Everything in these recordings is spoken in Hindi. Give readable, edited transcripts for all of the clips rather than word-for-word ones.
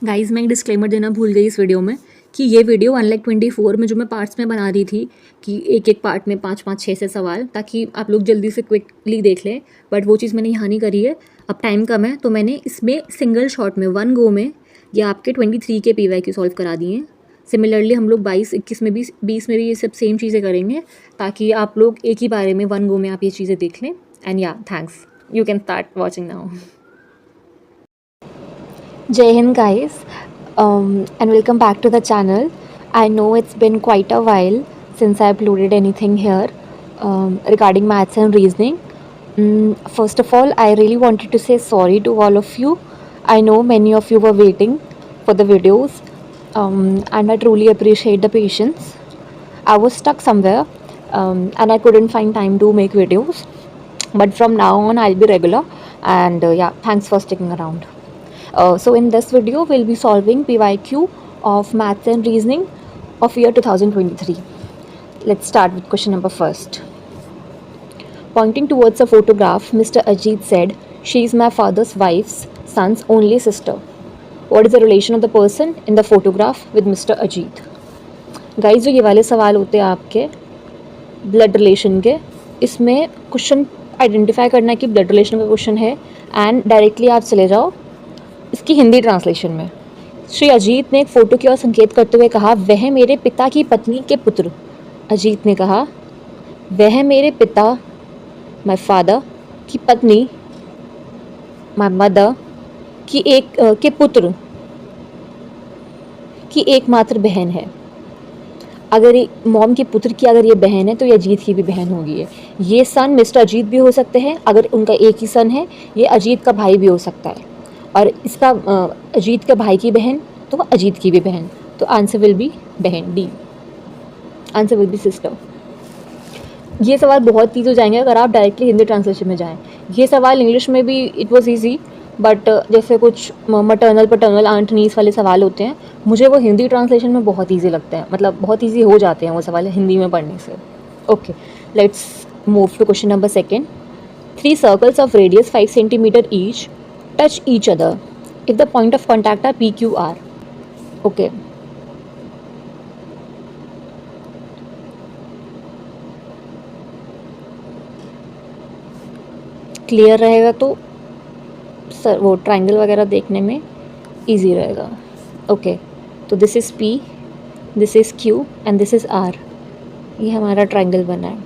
गाइज़ मैं एक डिस्क्लेमर देना भूल गई इस वीडियो में कि ये वीडियो अनलाइक 24 में जो मैं पार्ट्स में बना रही थी कि एक एक पार्ट में 5-5 6 सवाल ताकि आप लोग जल्दी से क्विकली देख लें, बट वो चीज़ मैंने यहाँ नहीं करी है। अब टाइम कम है तो मैंने इसमें सिंगल शॉट में वन गो में ये आपके 23 के PYQ सॉल्व करा दिए हैं। सिमिलरली हम लोग 22-21 में भी 20 में भी ये सब सेम चीज़ें करेंगे ताकि आप लोग एक ही बारे में वन गो में आप ये चीज़ें देख लें। एंड या thanks, you can start watching now. Jai Hind guys, and welcome back to the channel. I know it's been quite a while since I uploaded anything here regarding maths and reasoning. First of all, I really wanted to say sorry to all of you. I know many of you were waiting for the videos, and I truly appreciate the patience. I was stuck somewhere, and I couldn't find time to make videos. But from now on, I'll be regular, and yeah, thanks for sticking around. So in this video, we'll be solving PYQ of Maths and Reasoning of year 2023. Let's start with question number first. Pointing towards a photograph, Mr. Ajit said, "She is my father's wife's son's only sister. What is the relation of the person in the photograph with Mr. Ajit?" Guys जो ये वाले सवाल होते हैं आपके ब्लड रिलेशन के, इसमें क्वेश्चन आइडेंटिफाई करना है कि ब्लड रिलेशन का क्वेश्चन है, एंड डायरेक्टली आप चले जाओ इसकी हिंदी ट्रांसलेशन में। श्री अजीत ने एक फ़ोटो की ओर संकेत करते हुए कहा, वह मेरे पिता की पत्नी के पुत्र। अजीत ने कहा, वह मेरे पिता, माय फादर, की पत्नी, माय मदर, की के पुत्र की एकमात्र बहन है। अगर मॉम के पुत्र की अगर ये बहन है तो ये अजीत की भी बहन होगी। ये सन मिस्टर अजीत भी हो सकते हैं, अगर उनका एक ही सन है ये अजीत का भाई भी हो सकता है, और इसका अजीत के भाई की बहन तो अजीत की भी बहन, तो आंसर विल बी बहन, D answer will B sister. ये सवाल बहुत ईजी हो जाएंगे अगर आप डायरेक्टली हिंदी ट्रांसलेशन में जाएं। ये सवाल इंग्लिश में भी इट वाज इजी, बट जैसे कुछ मटर्नल पटर्नल आंट नीस वाले सवाल होते हैं, मुझे वो हिंदी ट्रांसलेशन में बहुत ईजी लगते हैं, मतलब बहुत ईजी हो जाते हैं वो सवाल हिंदी में पढ़ने से। Okay, let's move to question number second. 3 circles of radius 5 centimetre each touch each other if the point of contact are PQR. Okay. Clear रहेगा तो सर वो ट्राइंगल वगैरह देखने में इजी रहेगा। ओके, तो this is P, this is Q and this is R। ये हमारा ट्राइंगल बना है,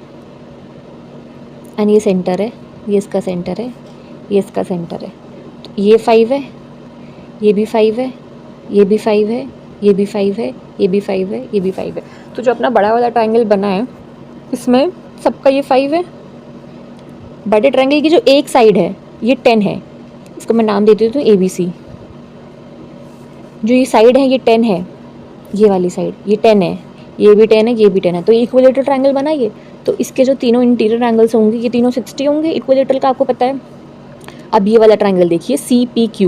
एंड ये सेंटर है, ये इसका सेंटर है, ये इसका सेंटर है। ये 5 है, ये भी 5 है, ये भी 5 है, ये भी 5 है, ये भी 5 है, ये भी 5 है। तो जो अपना बड़ा वाला ट्रायंगल बना है इसमें सबका ये 5 है। बड़े ट्रायंगल की जो एक साइड है ये 10 है, इसको मैं नाम देती हूँ ABC। जो ये साइड है ये 10 है, ये वाली साइड ये 10 है, ये भी 10 है, ये भी 10 है, तो इक्विलेटरल ट्रायंगल बना ये। तो इसके जो तीनों इंटीरियर एंगल्स होंगे ये तीनों 60 होंगे इक्विलेटरल का, आपको पता है। अब ये वाला ट्रायंगल देखिए CPQ,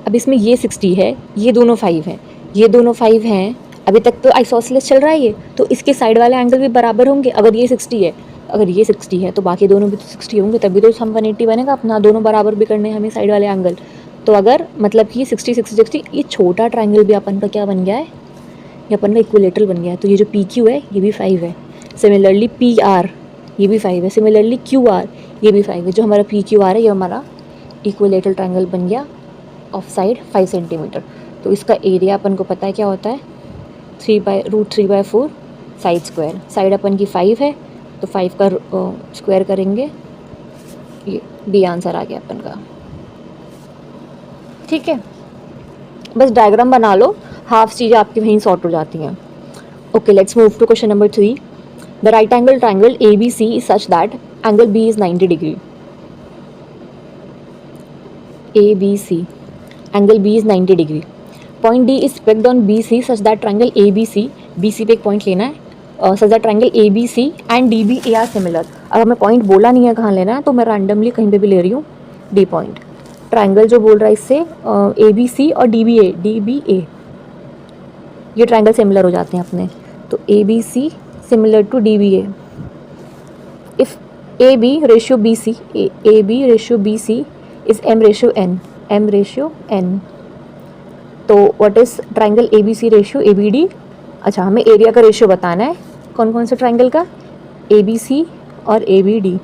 अब इसमें ये 60 है, ये दोनों 5 हैं, ये दोनों 5 हैं। अभी तक तो आइसोसेलेस चल रहा है ये, तो इसके साइड वाले एंगल भी बराबर होंगे। अगर ये 60 है, अगर ये 60 है तो बाकी दोनों भी तो 60 होंगे, तभी तो हम 180 बनेगा अपना। दोनों बराबर भी करने हैं हमें साइड वाले एंगल। तो अगर मतलब कि 60-60-60, ये छोटा ट्रायंगल भी अपन का क्या बन गया है, ये अपन का इक्विलेटरल बन गया है। तो ये जो PQ है ये भी 5 है, सिमिलरली PR ये भी 5 है, सिमिलरली QR ये भी 5 है। जो हमारा PQR है ये हमारा इक्विलेटरल ट्रायंगल बन गया ऑफ साइड 5 सेंटीमीटर। तो इसका एरिया अपन को पता है क्या होता है, 3/√3/4 साइड स्क्वायर। साइड अपन की 5 है तो 5 का स्क्वायर करेंगे, ये बी आंसर आ गया अपन का। ठीक है, बस डायग्राम बना लो, हाफ चीज़ें आपकी वहीं सॉर्ट हो जाती हैं। Okay, let's move to question number 3। The right angle triangle ABC is such that angle B is 90 degree. ABC, angle B is 90 degree. Point D is pegged on BC such that triangle ABC, BC पे एक पॉइंट लेना है, such that triangle ABC and DBA are similar. अगर मैं पॉइंट बोला नहीं है कहाँ लेना है तो मैं रैंडमली कहीं पे भी ले रही हूँ D पॉइंट। ट्राइंगल जो बोल रहा है इससे ABC और DBA ये ट्राइंगल सिमिलर हो जाते हैं अपने, तो ABC similar to DBA। If AB ratio BC is M ratio N, M ratio N, तो what is triangle A B C ratio A B D? अच्छा, हमें एरिया का रेशियो बताना है कौन कौन से ट्राइंगल का, ए बी सी और ए बी डी।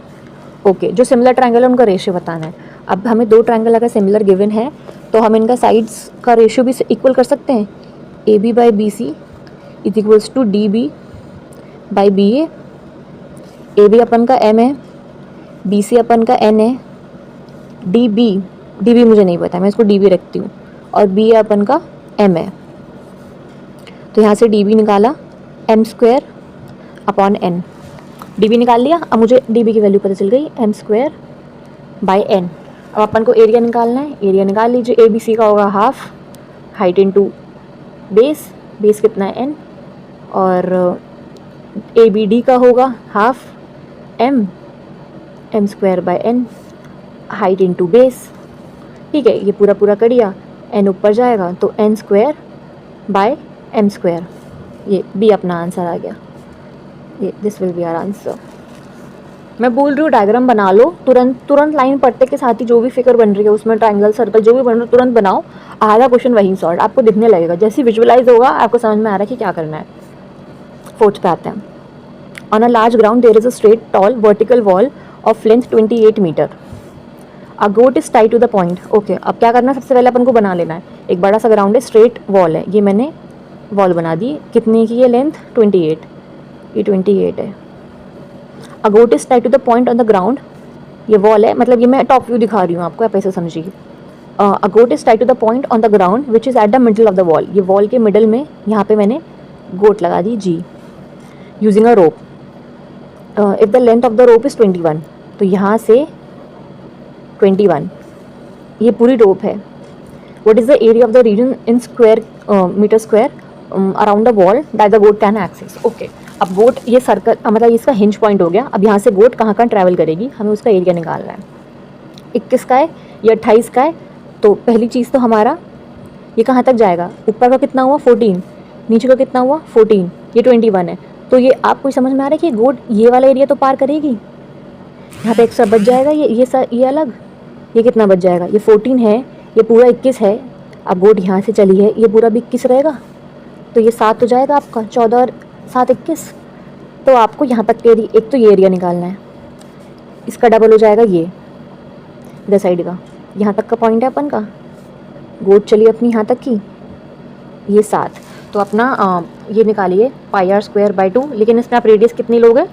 ओके, जो सिमिलर ट्राइंगल है उनका रेशियो बताना है। अब हमें दो ट्राइंगल अगर सिमिलर गिवन है तो हम इनका साइड्स का रेशियो भी इक्वल कर सकते हैं। A B by B C is equals to D B by B A B अपन का एम है, बी सी अपन का एन है, डी बी मुझे नहीं पता, मैं इसको डी बी रखती हूँ, और बी अपन का एम है। तो यहाँ से डी बी निकाला, M square upon N, D B निकाल लिया। अब मुझे डी बी की वैल्यू पता चल गई, एम स्क्वायर बाई एन। अब अपन को एरिया निकालना है, एरिया निकाल लीजिए। ए बी सी का होगा half height into base, base कितना है एन, और ए बी डी का होगा half M square by N, height into base. ठीक है, ये पूरा पूरा कर दिया, एन ऊपर जाएगा तो N square by M square, ये बी अपना आंसर आ गया। ये this will be our answer. मैं बोल रही हूँ डायग्राम बना लो, तुरंत लाइन पढ़ते के साथ ही जो भी फिगर बन रही है उसमें ट्राइंगल सर्कल जो भी बन रहा है तुरंत बनाओ, आधा क्वेश्चन वहीं सॉल्व, आपको दिखने लगेगा, जैसे विजुअलाइज होगा आपको समझ में आ रहा है कि क्या करना है। फोर्थ पे आते हैं। On a large ground there is a straight tall vertical wall of length 28 metre, a goat is tie to the point. Okay, अब क्या करना है, सबसे पहले अपन को बना लेना है। एक बड़ा सा ग्राउंड है, स्ट्रेट वॉल है, ये मैंने वॉल बना दी, कितने की है लेंथ 28, ये 28 है। A goat is tie to the point on the ground, ये वॉल है, मतलब ये मैं टॉप व्यू दिखा रही हूँ आपको, आप ऐसे समझिए। A goat is tie to the point on the ground which is at the middle of the wall, ये वॉल के मिडल में यहाँ पे मैंने गोट लगा दी जी, using a rope. If the length of the rope is 21, तो यहाँ से 21 ये पूरी रोप है। What is the area of the region in square metre square around the wall that the goat can access. Okay, अब गोट ये सर्कल मतलब इसका हिंज पॉइंट हो गया। अब यहाँ से गोट कहाँ ट्रैवल करेगी, हमें उसका एरिया निकालना है। 21 का है, ये 28 का है, तो पहली चीज़ तो हमारा ये कहाँ तक जाएगा, ऊपर का कितना हुआ 14, नीचे का कितना हुआ 14, ये 21 है। तो ये आपको समझ में आ रहा है कि गोट ये वाला एरिया तो पार करेगी, यहाँ पे एक्स्ट्रा बच जाएगा, ये अलग, ये कितना बच जाएगा, ये 14 है, ये पूरा 21 है। अब गोट यहाँ से चली है, ये पूरा भी 21 रहेगा, तो ये 7 हो जाएगा आपका, 14 और 7 21। तो आपको यहाँ तक के एक तो ये एरिया निकालना है, इसका डबल हो जाएगा ये इधर साइड का, यहाँ तक का पॉइंट है अपन का, गोट चली अपनी यहाँ तक की, ये 7। तो अपना ये निकालिए पाई आर स्क्वायर बाई 2, लेकिन इसमें आप रेडियस कितनी लोगे,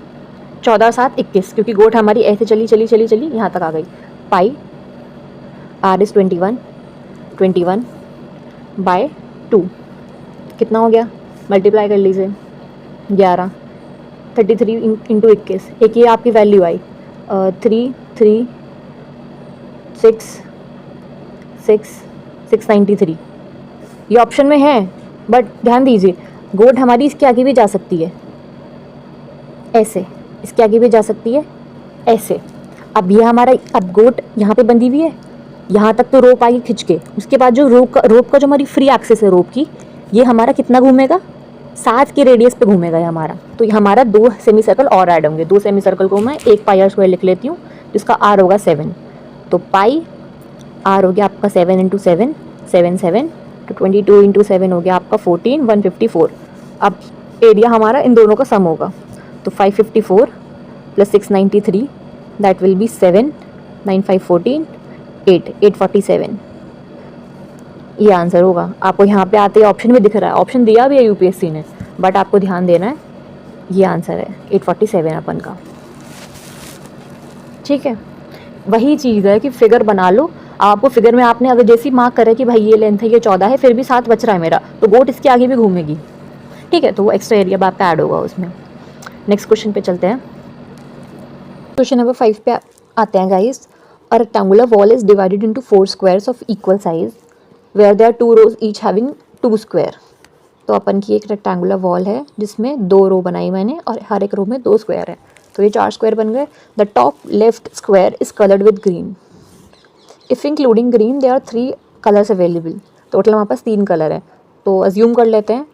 14 7 21, क्योंकि गोट हमारी ऐसे चली यहाँ तक आ गई। पाई आर इज़ 21 बाय 2 कितना हो गया, मल्टीप्लाई कर लीजिए, 11 33 इंटू 21, एक ये आपकी वैल्यू आई 693, ये ऑप्शन में है, बट ध्यान दीजिए गोट हमारी इसके आगे भी जा सकती है, ऐसे इसके आगे भी जा सकती है, ऐसे। अब ये हमारा, अब गोट यहाँ पे बंधी हुई है, यहाँ तक तो रोप आई खिंच के, उसके बाद जो रोप का जो हमारी फ्री एक्सेस है रोप की, ये हमारा कितना घूमेगा, 7 के रेडियस पे घूमेगा ये हमारा। तो ये हमारा 2 सेमी सर्कल और ऐड होंगे, 2 सेमी सर्कल को मैं एक पाई आर स्क्वायर लिख लेती हूँ, जिसका आर होगा 7। तो पाई आर हो गया आपका 7 इंटू 7 7 तो 22 इंटू 7 हो गया आपका 14 154। अब एरिया हमारा इन दोनों का सम होगा, तो 554 प्लस 693 दैट विल बी 7 9 5 14 8 847, ये आंसर होगा। आपको यहाँ पे आते ही ऑप्शन भी दिख रहा है, ऑप्शन दिया भी है यूपीएससी ने, बट आपको ध्यान देना है, ये आंसर है 847 अपन का। ठीक है, वही चीज़ है कि फिगर बना लो। आपको फिगर में आपने अगर जैसी मार्क करे कि भाई ये लेंथ है, ये 14 है, फिर भी 7 बच रहा है मेरा, तो गोट इसके आगे भी घूमेगी। ठीक है, तो वो एक्स्ट्रा एरिया आपका ऐड होगा उसमें। नेक्स्ट क्वेश्चन पे चलते हैं। क्वेश्चन नंबर 5 पे आते हैं guys. A rectangular wall is divided into 4 squares of equal size where there 2 rows each having 2 square. तो अपन की एक रेक्टेंगुलर वॉल है जिसमें 2 रो बनाई मैंने और हर एक रो में 2 स्क्वायर है, तो ये 4 स्क्वायर बन गए। The top left square is coloured with green, if including green there are 3 colours available. Total हमारे पास 3 कलर है, तो अज्यूम कर लेते हैं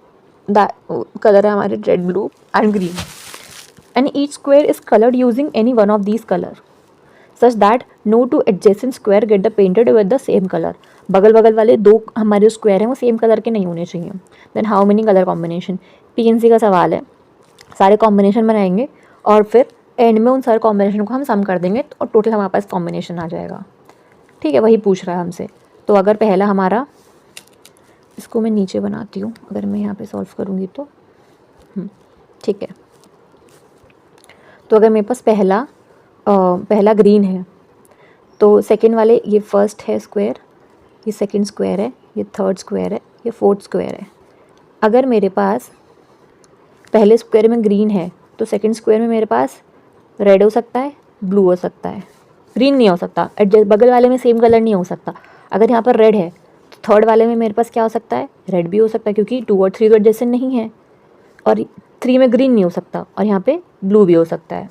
कलर है हमारे red blue and green, and each square is coloured using any one of these colour such that no two adjacent square get the painted with the same color। बगल बगल वाले दो हमारे स्क्वायर हैं वो सेम कलर के नहीं होने चाहिए। Then how many colour combination, PNC का सवाल है, सारे कॉम्बिनेशन बनाएंगे और फिर एंड में उन सारे कॉम्बिनेशन को हम सम कर देंगे और टोटल हमारे पास कॉम्बिनेशन आ जाएगा। ठीक है, वही पूछ रहा है हमसे। तो अगर पहला हमारा, इसको मैं नीचे बनाती हूँ अगर मैं यहाँ पे सॉल्व करूँगी तो, ठीक है। तो अगर मेरे पास पहला ग्रीन है तो सेकंड वाले, ये फर्स्ट है स्क्वायर, ये सेकंड स्क्वायर है, ये थर्ड स्क्वायर है, ये फोर्थ स्क्वायर है। अगर मेरे पास पहले स्क्वायर में ग्रीन है तो सेकंड स्क्वायर में मेरे पास रेड हो सकता है, ब्लू हो सकता है, ग्रीन नहीं हो सकता। एडजस्ट बगल वाले में सेम कलर नहीं हो सकता। अगर यहाँ पर रेड है तो थर्ड वाले में मेरे पास क्या हो सकता है, रेड भी हो सकता है, क्योंकि 2 और 3 तो एडजस्ट नहीं है। और 3 में ग्रीन नहीं हो सकता, और यहाँ पे ब्लू भी हो सकता है।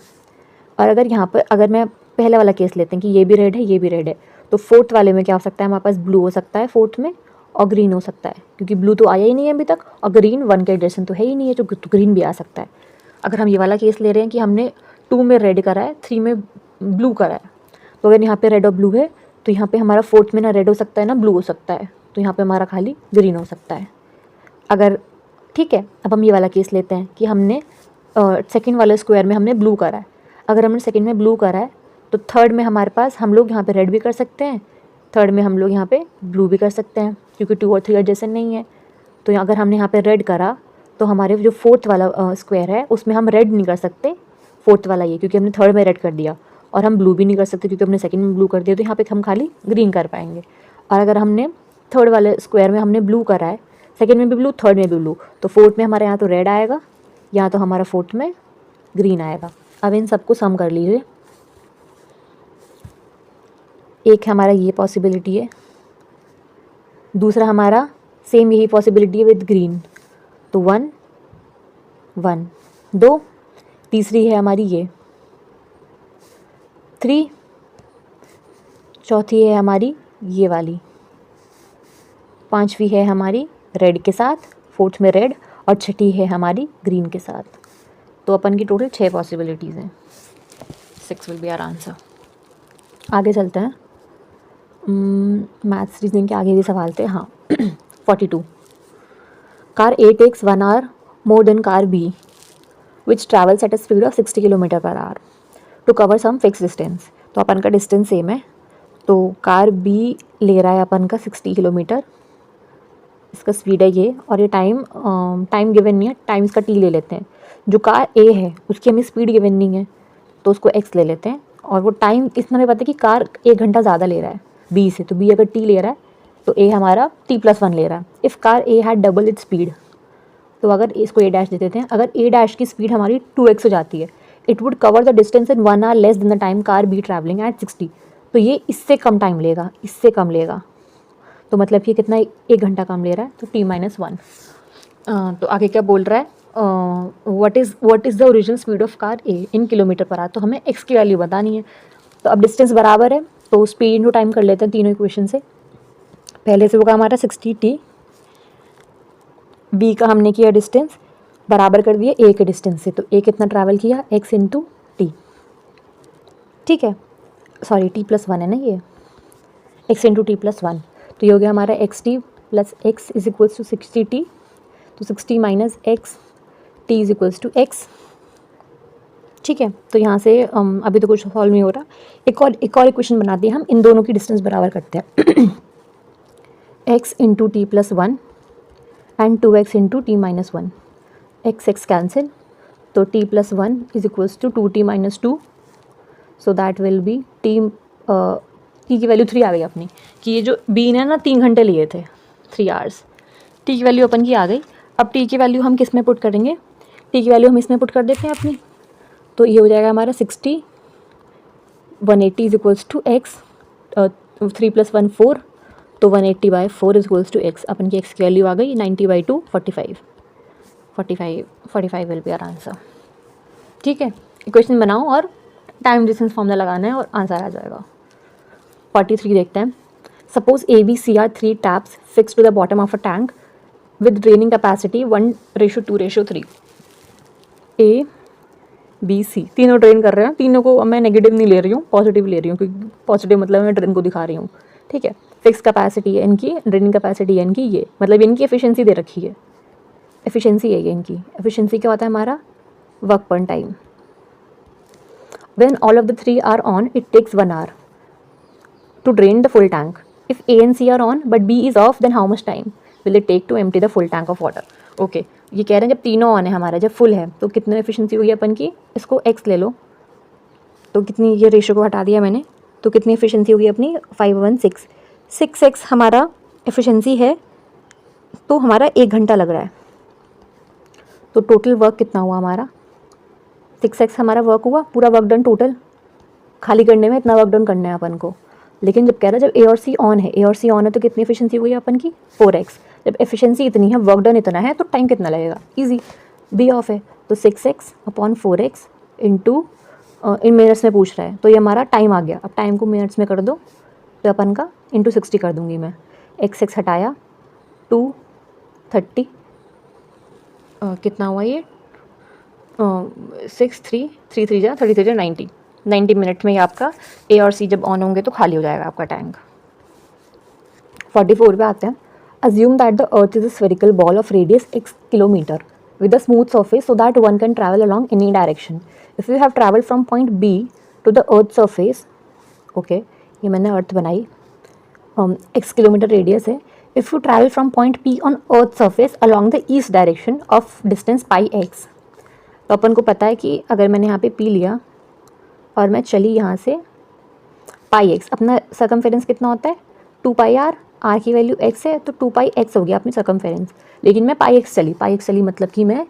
और अगर यहाँ पर, अगर मैं पहले वाला केस लेते हैं कि ये भी रेड है, ये भी रेड है, तो फोर्थ वाले में क्या हो सकता है, हमारे पास ब्लू हो सकता है फोर्थ में, और ग्रीन हो सकता है, क्योंकि ब्लू तो आया ही नहीं है अभी तक, और ग्रीन 1 का एडजस्टन तो है ही नहीं है, तो ग्रीन भी आ सकता है। अगर हम ये वाला केस ले रहे हैं कि हमने 2 में रेड करा है, 3 में ब्लू करा है, तो अगर यहाँ पे रेड और ब्लू है तो यहाँ पे हमारा फोर्थ में ना रेड हो सकता है ना ब्लू हो सकता है, तो यहाँ पे हमारा खाली ग्रीन हो सकता है। अगर, ठीक है, अब हम ये वाला केस लेते हैं कि हमने सेकंड वाले स्क्वायर में हमने ब्लू करा है। अगर हमने सेकंड में ब्लू करा है तो थर्ड में हमारे पास, हम लोग यहाँ पे रेड भी कर सकते हैं, थर्ड में हम लोग यहाँ पे ब्लू भी कर सकते हैं, क्योंकि 2 और 3 एडजस्टेंट नहीं है। तो अगर हमने यहाँ पे रेड करा तो हमारे जो फोर्थ वाला स्क्वायर है उसमें हम रेड नहीं कर सकते, फोर्थ वाला ये, क्योंकि हमने थर्ड में रेड कर दिया, और हम ब्लू भी नहीं कर सकते क्योंकि हमने सेकंड में ब्लू कर दिया, तो यहाँ पे हम खाली ग्रीन कर पाएंगे। और अगर हमने थर्ड वाले स्क्वायर में हमने ब्लू करा है, सेकंड में भी ब्लू, थर्ड में भी ब्लू, तो फोर्थ में हमारे यहाँ तो रेड आएगा, या तो हमारा फोर्थ में ग्रीन आएगा। अब इन सबको सम कर लीजिए। एक हमारा ये पॉसिबिलिटी है, दूसरा हमारा सेम यही पॉसिबिलिटी है विद ग्रीन, तो 1 1 2, तीसरी है हमारी ये 3, चौथी है हमारी ये वाली, पांचवी है हमारी रेड के साथ, फोर्थ में रेड, और छठी है हमारी ग्रीन के साथ। तो अपन की टोटल 6 पॉसिबिलिटीज़ हैं। 6 विल बी आवर आंसर। आगे चलते हैं, मैथ्स रीजनिंग के आगे भी सवाल थे। हाँ 42, car A takes 1 hour more than car B which travels at a speed of 60 km/h to cover some fixed distance। तो अपन का डिस्टेंस सेम है, तो कार B ले रहा है अपन का 60 किलोमीटर, इसका स्पीड है ये, और ये टाइम गिवन नहीं है, टाइम इसका T ले लेते हैं। जो कार A है उसकी हमें स्पीड गिवन नहीं है, तो उसको X ले लेते हैं, और वो टाइम इतना हमें पता है कि कार 1 घंटा ज़्यादा ले रहा है B से, तो B अगर T ले रहा है तो A हमारा T+1 ले रहा है। If car A had double its speed, तो अगर इसको A डैश दे देते हैं, अगर A डैश की स्पीड हमारी 2x हो जाती है, it would cover the distance in 1 hour less than the time car B travelling eight 60। तो ये इससे कम टाइम लेगा, इससे कम लेगा, तो मतलब ये कितना, 1 घंटा कम ले रहा है, तो T-1। तो आगे क्या बोल रहा है, what is the original speed of car A in km/h। तो हमें x की वैल्यू बतानी है। तो अब डिस्टेंस बराबर है, तो स्पीड इंटू टाइम कर लेते हैं तीनों इक्वेशन से। पहले से होगा हमारा 60t, B का हमने किया डिस्टेंस, बराबर कर दिया A के डिस्टेंस से, तो A कितना ट्रैवल किया, x इंटू टी, ठीक है, सॉरी T+1 है ना ये, x इंटू T+1, तो ये हो गया हमारा xt plus x is equals to 60t, तो 60 minus x, t is equals to x, ठीक है। तो यहाँ से अभी तो कुछ सॉल्व नहीं हो रहा, एक और इक्वेशन बनाते हैं हम, इन दोनों की डिस्टेंस बराबर करते हैं। x into T+1 and 2x into T-1, x cancel, तो T+1 is equals to 2t-2, so that will be t की वैल्यू 3 आ गई अपनी, कि ये जो b ने ना 3 घंटे लिए थे, 3 hours, t की वैल्यू अपन की आ गई। अब t की वैल्यू हम किस में पुट करेंगे, t की वैल्यू हम इसमें पुट कर देते हैं अपनी, तो ये हो जाएगा हमारा 60, 180 इज इक्वल्स टू x, 3 + 1 4, तो 180/4 इज इक्वल्स टू x। अपन की x की वैल्यू आ गई 90/2 45 विल बी आवर आंसर, ठीक है। इक्वेशन बनाओ और टाइम डिस्टेंस फॉर्मूला लगाना है और आंसर आ जाएगा। 43 देखते हैं, suppose ABC are 3 taps fix to the bottom of a tank with draining capacity 1:2:3। A B C तीनों ड्रेन कर रहे हैं, तीनों को मैं नेगेटिव नहीं ले रही हूँ, पॉजिटिव ले रही हूँ, क्योंकि पॉजिटिव मतलब मैं ड्रेन को दिखा रही हूँ, ठीक है। फिक्स कैपेसिटी है इनकी, ड्रेनिंग कैपेसिटी है इनकी ये, मतलब इनकी एफिशिएंसी दे रखी है, एफिशिएंसी है ये इनकी। एफिशिएंसी क्या होता है हमारा, वर्क पर time. When all of the three are on it takes 1 hour to drain the full tank. If A and C are on but B is off, then how much time will it take to empty the full tank of water? Okay, ये कह रहे हैं जब तीनों ऑन है हमारा, जब फुल है तो कितनी एफिशिएंसी होगी अपन की, इसको x ले लो, तो कितनी, ये रेशो को हटा दिया मैंने, तो कितनी एफिशिएंसी होगी अपनी 516, 6x हमारा एफिशिएंसी है, तो हमारा 1 घंटा लग रहा है, तो टोटल वर्क कितना हुआ हमारा, 6x हमारा वर्क हुआ, पूरा वर्क डन टोटल, खाली करने में इतना वर्क डन करना है अपन को। लेकिन जब कह रहा है जब ए और सी ऑन है, ए और सी ऑन है तो कितनी एफिशिएंसी हुई अपन की 4x, जब एफिशिएंसी इतनी है, वर्क डन इतना है, तो टाइम कितना लगेगा, इजी, बी ऑफ है तो 6x अपॉन 4x इंटू, इन मिनट्स में पूछ रहा है तो ये हमारा टाइम आ गया। अब टाइम को मिनट्स में कर दो तो अपन का इंटू 60 कर दूंगी मैं, x हटाया 230, कितना हुआ ये 6 3 3 3 जा 33 जा 90 मिनट में ही आपका ए और सी जब ऑन होंगे तो खाली हो जाएगा आपका टैंक। 44 पे आते हैं। Assume that the earth is a spherical ball of radius x kilometre with a smooth surface so that one can travel along any direction. If you have travel from point B to the earth surface, okay ये मैंने अर्थ बनाई, x किलोमीटर रेडियस है। If you travel from point P on earth surface along the east direction of distance pi x, तो अपन को पता है कि अगर मैंने यहाँ पे P लिया और मैं चली यहाँ से पाई एक्स, अपना सर्कमफेरेंस कितना होता है 2 पाई आर, आर की वैल्यू x है तो 2 पाई x हो गया अपनी सर्कमफेरेंस। लेकिन मैं पाई एक्स चली मतलब कि मैं,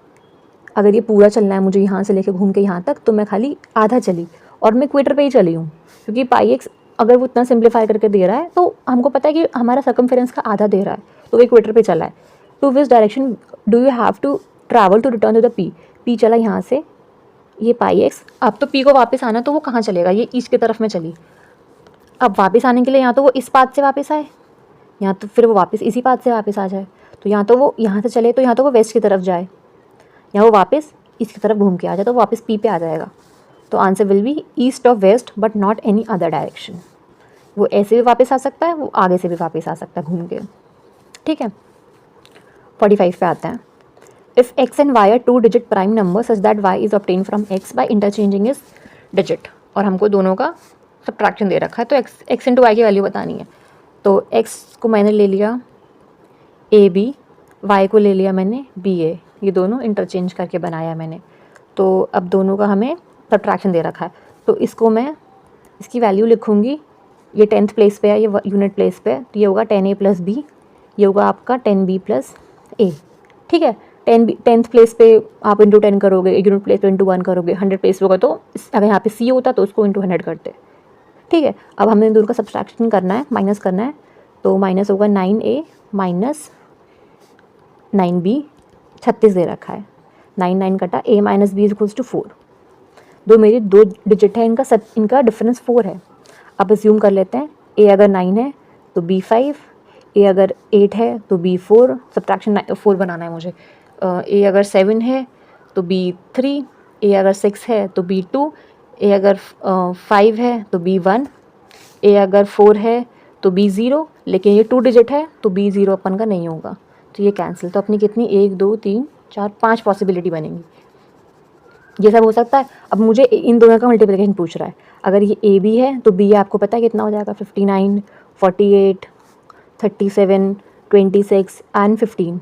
अगर ये पूरा चलना है मुझे यहाँ से लेके घूम के यहाँ तक, तो मैं खाली आधा चली और मैं इक्वेटर पे ही चली हूँ, क्योंकि पाई एक्स अगर वो इतना सिंप्लीफाई करके दे रहा है तो हमको पता है कि हमारा सर्कमफेरेंस का आधा दे रहा है, तो वो इक्वेटर पे चला है। To which direction do you have to travel to return to the P चला यहाँ से, ये पाई एक्स, अब तो पी को वापस आना तो वो कहाँ चलेगा, ये ईस्ट की तरफ में चली। अब वापस आने के लिए यहाँ तो वो इस पाथ से वापस आए, यहाँ तो फिर वो वापस इसी पाथ से वापस आ जाए, तो यहाँ तो वो यहाँ से चले तो यहाँ तो वो वेस्ट की तरफ जाए, यहाँ वो वापस ईस्ट की तरफ घूम के आ जाए तो वापस पी पे आ जाएगा। तो answer will be east of west but not any other direction. वो ऐसे भी वापस आ सकता है, वो आगे से भी वापस आ सकता है घूम के, ठीक है। 45 पे आते हैं। If x and y are 2-digit prime numbers such that y is obtained from x by interchanging its digit, और हमको दोनों का सब्ट्रैक्शन दे रखा है तो x इंटू वाई की वैल्यू बतानी है। तो x को मैंने ले लिया ए बी, y को ले लिया मैंने बी ए, ये दोनों इंटरचेंज करके बनाया मैंने। तो अब दोनों का हमें सब्ट्रैक्शन दे रखा है, तो इसको मैं, इसकी वैल्यू लिखूँगी, ये 10th प्लेस पे है, ये यूनिट प्लेस पे है, तो ये होगा 10a प्लस बी, ये होगा आपका 10b प्लस ए, ठीक है। 10th प्लेस पे आप इंटू 10 करोगे, यूनिट प्लेस पे इंटू 1 करोगे, 100 प्लेस पे होगा तो अगर यहाँ पे सी होता तो उसको इंटू 100 करते, ठीक है। अब हमें दोनों का सब्सट्रैक्शन करना है, माइनस करना है, तो माइनस होगा 9a माइनस 9b, 36 दे रखा है, 9 कटा, a minus B equals to 4। दो मेरी 2 डिजिट है, इनका डिफरेंस 4 है। अब अज्यूम कर लेते हैं a अगर 9 है तो b 5, a अगर 8 है तो b 4, सब्ट्रैक्शन 4 बनाना है मुझे। a अगर 7 है तो b 3, a अगर 6 है तो b 2, a अगर 5 है तो b 1, a अगर 4 है तो b 0, लेकिन ये 2 डिजिट है तो b 0 अपन का नहीं होगा, तो ये कैंसिल। तो अपनी कितनी 1 2 3 4 5 पॉसिबिलिटी बनेंगी, ये सब हो सकता है। अब मुझे इन दोनों का मल्टीप्लिकेशन पूछ रहा है, अगर ये ए बी है तो बी आपको पता है कितना हो जाएगा, 59 48 37 26 एंड 15,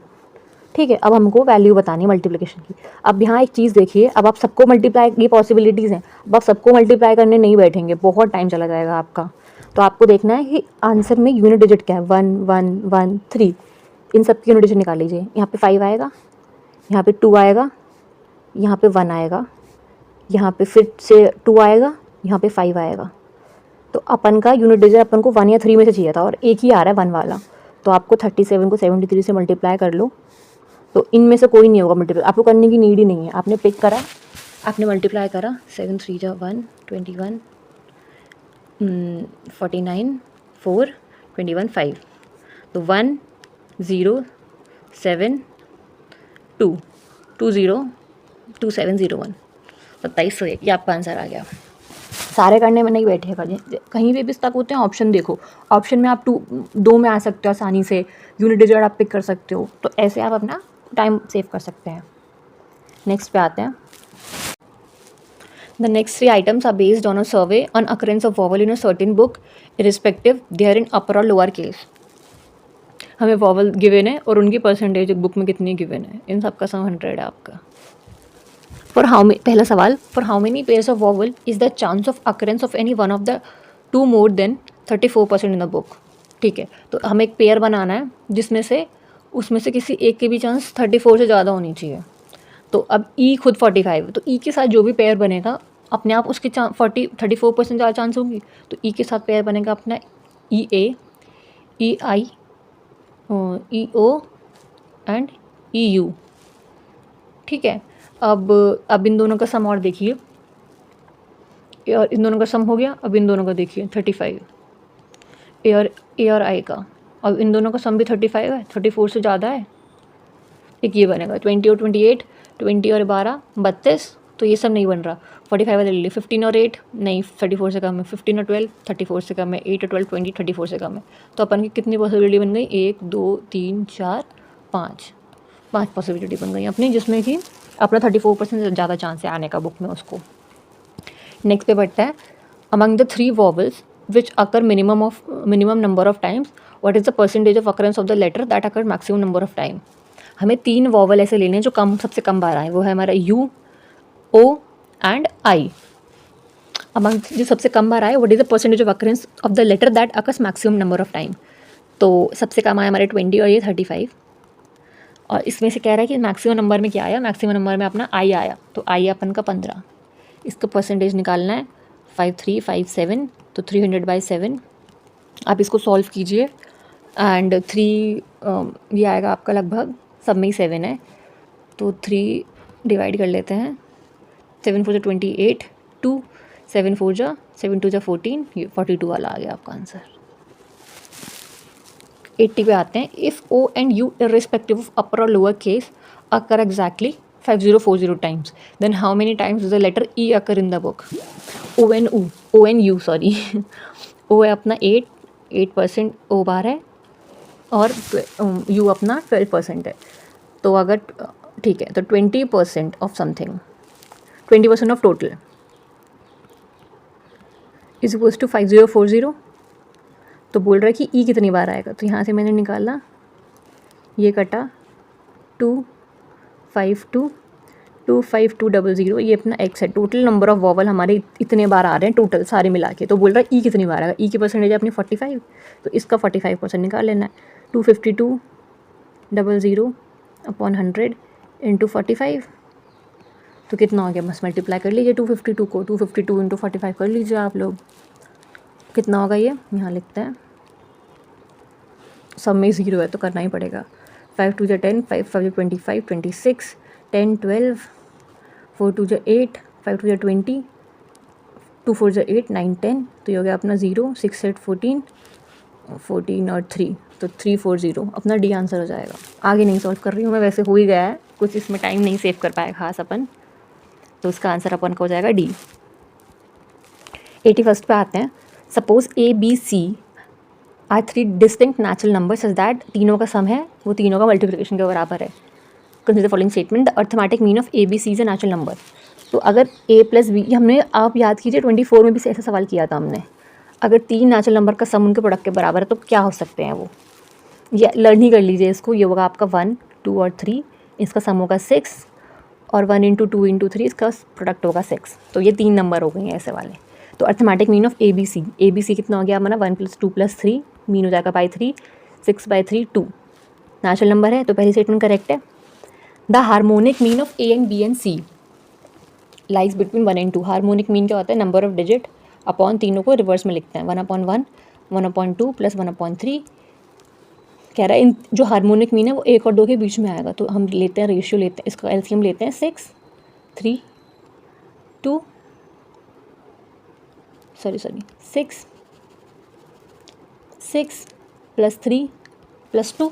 ठीक है। अब हमको वैल्यू बतानी है मल्टीप्लिकेशन की। अब यहाँ एक चीज़ देखिए, अब आप सबको मल्टीप्लाई, ये पॉसिबिलिटीज़ हैं, अब आप सबको मल्टीप्लाई करने नहीं बैठेंगे, बहुत टाइम चला जाएगा आपका। तो आपको देखना है कि आंसर में यूनिट डिजिट क्या है, 1 1 1 3, इन सब की यूनिट डिजिट निकाल लीजिए। यहाँ पे 5 आएगा, यहाँ पे 2 आएगा, यहाँ पे 1 आएगा, यहाँ पे फिर से 2 आएगा, यहाँ पे 5 आएगा। तो अपन का यूनिट डिजिट अपन को 1 या 3 में से चाहिए था और एक ही आ रहा है 1 वाला, तो आपको 37 को 73 से मल्टीप्लाई कर लो, तो इनमें से कोई नहीं होगा मल्टीप्लाई, आपको करने की नीड ही नहीं है। आपने पिक करा, आपने मल्टीप्लाई करा, 7 3 जा 1 21 49 4 21 5, तो 1 0 7 2 2 0 2701, 2701, ये आपका आंसर आ गया। सारे करने में नहीं बैठेगा, कहीं पे भी स्टक होते हैं ऑप्शन देखो, ऑप्शन में आप 2 में आ सकते हो आसानी से, यूनिट डिजिट आप पिक कर सकते हो, तो ऐसे आप अपना टाइम सेव कर सकते हैं। नेक्स्ट पे आते हैं। The next 3 items are based on a survey on occurrence of vowel in a certain book irrespective they are in upper or lower case। हमें वॉवल गिवन है और उनकी परसेंटेज बुक में कितनी गिवन है, इन सब का सम 100 है आपका। फॉर हाउ मेनी, पहला सवाल, for how many pairs of vowel is the chance of occurrence of any one of the 2 more than 34% in the book. ठीक है, तो हमें एक पेयर बनाना है जिसमें से उसमें से किसी एक के भी चांस 34 से ज़्यादा होनी चाहिए। तो अब ई खुद 45, तो ई के साथ जो भी पेयर बनेगा अपने आप उसके 34% ज़्यादा चांस होंगी, तो ई के साथ पेयर बनेगा अपना ई ए, ई आई, ई ओ एंड ई यू। ठीक है, अब इन दोनों का सम और देखिए, और इन दोनों का सम हो गया, अब इन दोनों का देखिए 35 ए और आई का, अब इन दोनों का सम भी 35 है, 34 से ज़्यादा है। एक ये बनेगा 20 और 28, 20 और 12 32, तो ये सब नहीं बन रहा। 45 वाले ले ली, 15 और 8 नहीं 34 से कम है, 15 और 12 34 से कम है, 8 और 12 20 34 से कम है। तो अपन की कितनी पॉसिबिलिटी बन गई, 1 2 3 4 5 पॉसिबिलिटी बन गई अपनी, जिसमें कि अपना 34% से ज़्यादा चांस है आने का बुक में उसको। नेक्स्ट पे बढ़ता है, among the 3 vowels which occur minimum number of times what is the percentage of occurrence of the letter that occur maximum number of time. हमें 3 वॉवल ऐसे लेने हैं जो सबसे कम बार आए, वो है हमारा U, O and I. Among जो सबसे कम बार आए, what is the percentage of occurrence of the letter that occurs maximum number of time. तो सबसे कम आए हमारे 20 और ये 35, और इसमें से कह रहा है कि मैक्सिमम नंबर में क्या आया, मैक्सिमम नंबर में अपना आई आया, तो आई अपन का 15, इसका परसेंटेज निकालना है 5357, तो 300/7। आप इसको सॉल्व कीजिए एंड 3 ये आएगा आपका लगभग, सब में ही 7 है, तो 3 डिवाइड कर लेते हैं, 7 4 28, 2 7 4 7 2 14, ये 42 वाला आ गया आपका आंसर। 80 पे आते हैं, if O and U irrespective of upper और lower case occur exactly 5040 times, then how many times the letter E occur in the book. O N U sorry O है अपना 8% ओ बार है, और यू अपना 12% है। तो अगर ठीक है, तो 20% of something, 20% of total is equals to 5040। तो बोल रहा है कि ई कितनी बार आएगा, तो यहाँ से मैंने निकाला, ये कटा 25200, ये अपना एक्स है। टोटल नंबर ऑफ वॉवल हमारे इतने बार आ रहे हैं टोटल सारे मिला के, तो बोल रहा है ई कितनी बार आएगा, ई की परसेंटेज है अपनी 45, तो इसका 45% निकाल लेना है। 25200/100 इंटू 45, तो कितना हो गया, बस मल्टीप्लाई कर लीजिए 252 को, 252 इंटू 45 कर लीजिए आप लोग, कितना होगा ये, यहाँ लिखते हैं, सब में 0 है तो करना ही पड़ेगा। 5 2 10, 5 5 25, 26, 10 12, 4 2 8, 5 2 20, 2 4 8, 9 10, तो ये हो गया अपना 0, 6 8 14 और 3, तो 340 अपना डी आंसर हो जाएगा। आगे नहीं सॉल्व कर रही हूँ मैं, वैसे हो ही गया है, कुछ इसमें टाइम नहीं सेव कर पाया खास अपन, तो उसका आंसर अपन का हो जाएगा डी। 81 पे आते हैं, suppose A B C are 3 distinct natural number such that तीनों का सम है वो तीनों का मल्टीप्लिकेशन के बराबर है। Consider following statement, the arithmetic mean of A B C is a natural number. तो अगर ए प्लस बी, हमने आप याद कीजिए 24 में भी ऐसा सवाल किया था हमने, अगर 3 नेचुरल नंबर का सम उनके प्रोडक्ट के बराबर है तो क्या हो सकते हैं वो, ये लर्न ही कर लीजिए इसको। ये होगा आपका 1 2 और 3, इसका सम होगा 6, और 1 × 2 × 3 इसका प्रोडक्ट होगा 6, तो ये 3 नंबर हो गए हैं ऐसे वाले। तो arithmetic mean of A B C कितना हो गया हमारा, 1 + 2 + 3, मीन हो जाएगा 3, 6/3 2, नेचुरल नंबर है तो पहली स्टेटमेंट करेक्ट है। The harmonic mean of A and B and C lies between 1 and 2। Harmonic mean क्या होता है, नंबर ऑफ डिजिट अपॉन तीनों को रिवर्स में लिखते हैं, 1/1, 1/2 + 1/3। कह रहा है इन जो हार्मोनिक मीन है वो 1 और 2 के बीच में आएगा, तो हम लेते हैं रेशियो, लेते हैं इसका एलसीएम लेते हैं 6 3 2 6 + 3 + 2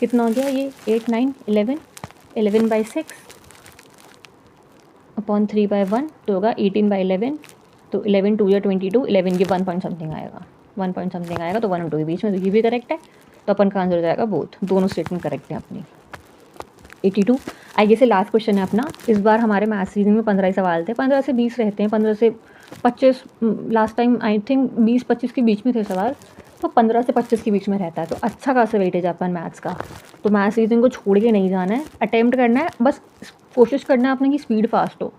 कितना हो गया ये 8 9 11, 11/6 अपॉन 3/1 तो होगा 18/11 तो 11 2 या 22, 11 के 1 पॉइंट समथिंग आएगा, 1 पॉइंट समथिंग आएगा, तो 1 और 2 के बीच में, तो ये भी करेक्ट है। तो अपन का आंसर हो जाएगा बोथ, दोनों स्टेटमेंट करेक्ट है अपनी। 82 आगे से लास्ट क्वेश्चन है अपना। इस बार हमारे मैथ्स रीजनिंग में 15 ही सवाल थे, 15 से 20 रहते हैं, 15 से 25, लास्ट टाइम आई थिंक 20-25 के बीच में थे सवाल, तो 15 से 25 के बीच में रहता है, तो अच्छा खासा वेटेज है अपन मैथ्स का। तो मैथ्स रीजनिंग को छोड़ के नहीं जाना है, अटेम्प्ट करना है, बस कोशिश करना है अपने की स्पीड फास्ट हो।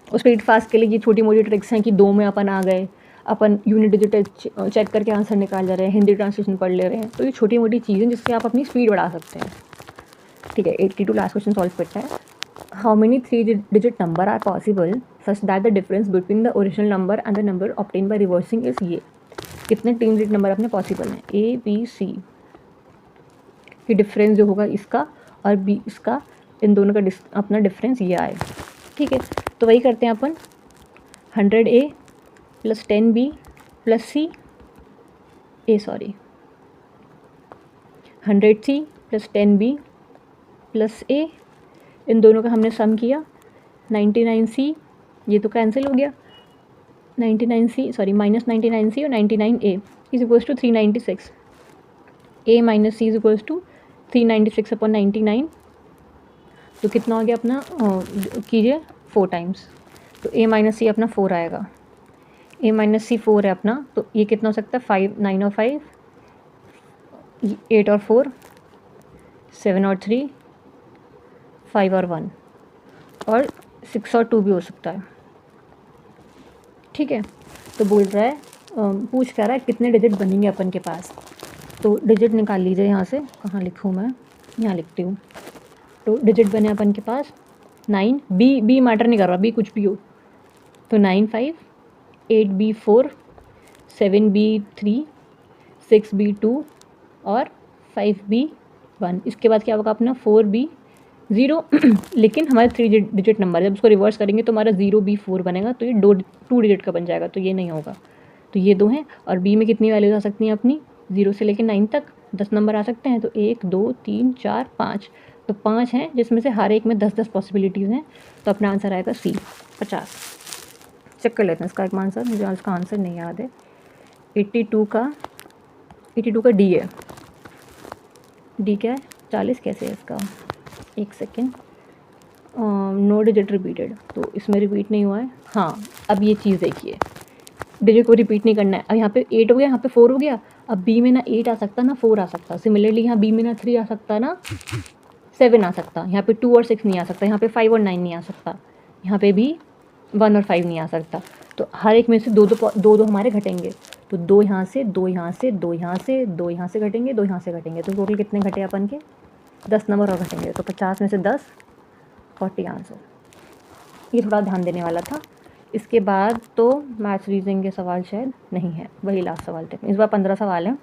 और स्पीड फास्ट के लिए ये छोटी मोटी ट्रिक्स हैं कि 2 में अपन आ गए, अपन यूनिट डिजिट चेक करके आंसर निकाल ले रहे हैं, हिंदी ट्रांसलेशन पढ़ ले रहे हैं, तो ये छोटी मोटी चीज़ें जिससे आप अपनी स्पीड बढ़ा सकते हैं। ठीक है, 82 लास्ट क्वेश्चन सॉल्व करते हैं। How many 3 digit number are possible such that the difference between the original number and the number obtain by reversing is ये। कितने 3 डिजिट नंबर अपने पॉसिबल हैं? A B C की डिफरेंस जो होगा इसका और B इसका, इन दोनों का अपना डिफरेंस ये आए। ठीक है, तो वही करते हैं अपन, 100A + 10B + C, 100C + 10B + A, इन दोनों का हमने सम किया, 99C, ये तो कैंसिल हो गया, 99C -99C और 99A is equals to 396, A - C is equals to 396/99, तो कितना हो गया अपना, कीजिए 4 टाइम्स, तो A - C अपना 4 आएगा, A - C 4 है अपना, तो ये कितना हो सकता है, 5 9 और 5, 8 और 4, 7 और 3, 5 और 1, और 6 और 2 भी हो सकता है। ठीक है, तो बोल रहा है, पूछ क्या रहा है, कितने डिजिट बनेंगे अपन के पास। तो डिजिट निकाल लीजिए यहाँ से, कहाँ लिखूँ मैं, यहाँ लिखती हूँ। तो डिजिट बने अपन के पास 9, बी मैटर नहीं कर रहा, बी कुछ भी हो, तो 9 5, 8 B 4, 7 B 3, 6 B 2 और 5 B 1। इसके बाद क्या होगा अपना 4 B 0 लेकिन हमारे 3 डिजिट नंबर, जब उसको रिवर्स करेंगे तो हमारा 0 B 4 बनेगा, तो ये 2 डिजिट का बन जाएगा, तो ये नहीं होगा, तो ये 2 हैं। और B में कितनी वैल्यूज आ सकती हैं अपनी, 0 से लेकर 9 तक 10 नंबर आ सकते हैं, तो 1 2 3 4 5, तो 5 हैं, जिसमें से हर एक में 10-10 पॉसिबिलिटीज़ हैं, तो अपना आंसर आएगा C 50। चेक कर लेते हैं इसका एक आंसर, मुझे इसका आंसर नहीं याद है। 82 का D है, D क्या है, 40 कैसे है इसका, एक सेकेंड, नो डिजिट रिपीटेड, तो इसमें रिपीट नहीं हुआ है। हाँ, अब ये चीज़ देखिए, डिजिट को रिपीट नहीं करना है। अब यहाँ पे 8 हो गया, यहाँ पे 4 हो गया, अब B में ना 8 आ सकता ना 4 आ सकता, सिमिलरली यहाँ B में ना 3 आ सकता ना 7 आ सकता, यहाँ पे 2 और 6 नहीं आ सकता, यहाँ पे 5 और 9 नहीं आ सकता, यहाँ पे भी 1 और 5 नहीं आ सकता, तो हर एक में से 2 हमारे घटेंगे, तो 2 यहाँ से, 2 यहाँ से, 2 यहाँ से, 2 यहाँ से घटेंगे, 2 यहाँ से घटेंगे, तो टोटल कितने घटे अपन के, 10 नंबर और घटेंगे, तो 50 में से 10, 40 आंसर। ये थोड़ा ध्यान देने वाला था। इसके बाद तो मैथ्स रीजनिंग के सवाल शायद नहीं है, वही लास्ट सवाल थे। इस बार 15 सवाल हैं।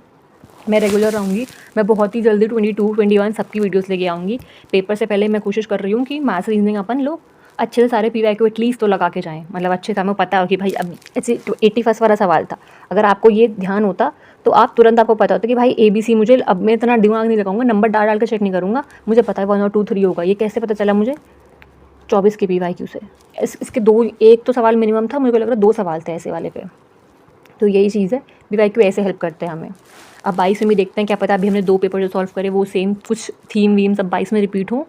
मैं रेगुलर रहूँगी, मैं बहुत ही जल्दी 22 21 सबकी वीडियोस लेके आऊँगी। पेपर से पहले मैं कोशिश कर रही हूँ कि मैथ्स रीजनिंग अपन लोग अच्छे से सारे PYQ एटलीस्ट तो लगा के जाएँ, मतलब अच्छे से हमें पता हो कि भाई अब ऐसे 81 वाला सवाल था, अगर आपको ये ध्यान होता तो आप तुरंत, आपको पता होता कि भाई ABC, मुझे अब मैं इतना दिमाग नहीं लगाऊंगा, नंबर डाल के चेक नहीं करूँगा, मुझे पता है 1 और 2 3 होगा। ये कैसे पता चला मुझे, 24 के PYQ से। इसके 2, एक तो सवाल मिनिमम था, मुझे लग रहा 2 सवाल थे ऐसे वाले पे, तो यही चीज़ है, PYQ ऐसे हेल्प करते हैं हमें। अब 22 में भी देखते हैं, क्या पता अभी हमने 2 पेपर जो सॉल्व करे वो सेम कुछ थीम वीम सब 22 में रिपीट हो,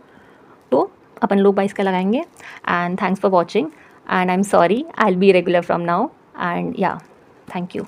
तो अपन लोग 22 का लगाएंगे। And thanks for watching, and I am sorry, I will be regular from now, and या थैंक यू।